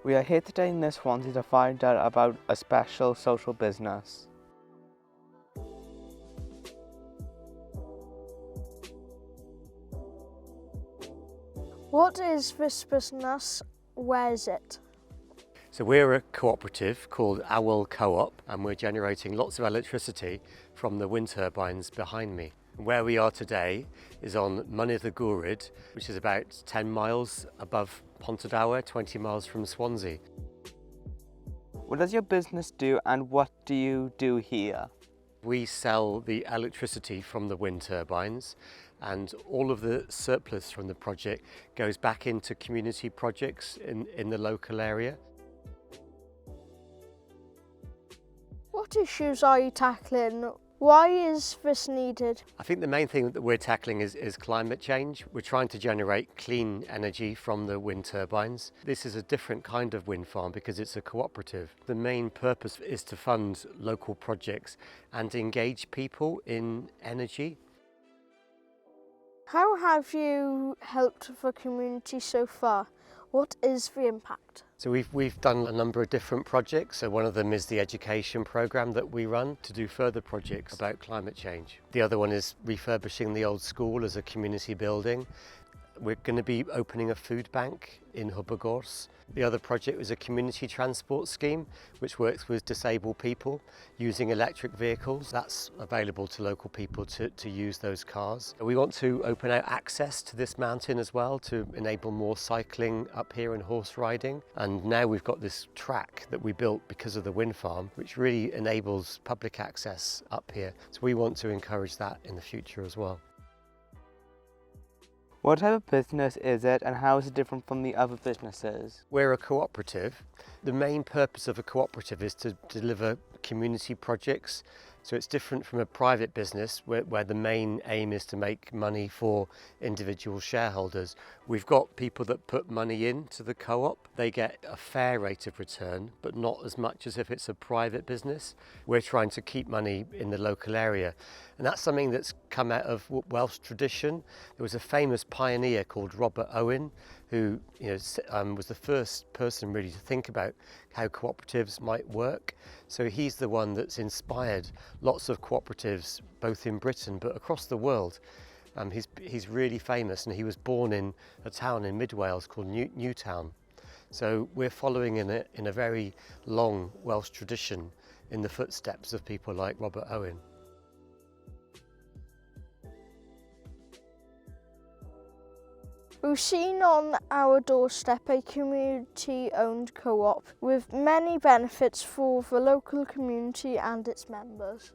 We are here today in Swansea to find out about a special social business. What is this business? Where is it? So we're a cooperative called Awel Co-op, and we're generating lots of electricity from the wind turbines behind me. Where we are today is on Mynydd y Gwryd, which is about 10 miles above Pontardawe, 20 miles from Swansea. What does your business do and what do you do here? We sell the electricity from the wind turbines, and all of the surplus from the project goes back into community projects in the local area. What issues are you tackling? Why is this needed? I think the main thing that we're tackling is climate change. We're trying to generate clean energy from the wind turbines. This is a different kind of wind farm because it's a cooperative. The main purpose is to fund local projects and engage people in energy. How have you helped the community so far? What is the impact? So we've done a number of different projects. So one of them is the education programme that we run to do further projects about climate change. The other one is refurbishing the old school as a community building. We're going to be opening a food bank in Hwbygwrs. The other project was a community transport scheme which works with disabled people using electric vehicles. That's available to local people to use those cars. We want to open out access to this mountain as well to enable more cycling up here and horse riding. And now we've got this track that we built because of the wind farm, which really enables public access up here. So we want to encourage that in the future as well. What type of business is it and how is it different from the other businesses? We're a cooperative. The main purpose of a cooperative is to deliver community projects. So it's different from a private business where the main aim is to make money for individual shareholders. We've got people that put money into the co-op. They get a fair rate of return, but not as much as if it's a private business. We're trying to keep money in the local area. And that's something that's come out of Welsh tradition. There was a famous pioneer called Robert Owen who was the first person really to think about how cooperatives might work. So he's the one that's inspired lots of cooperatives both in Britain but across the world. He's really famous, and he was born in a town in mid-Wales called Newtown. So we're following in a very long Welsh tradition in the footsteps of people like Robert Owen. We've seen on our doorstep a community-owned co-op with many benefits for the local community and its members.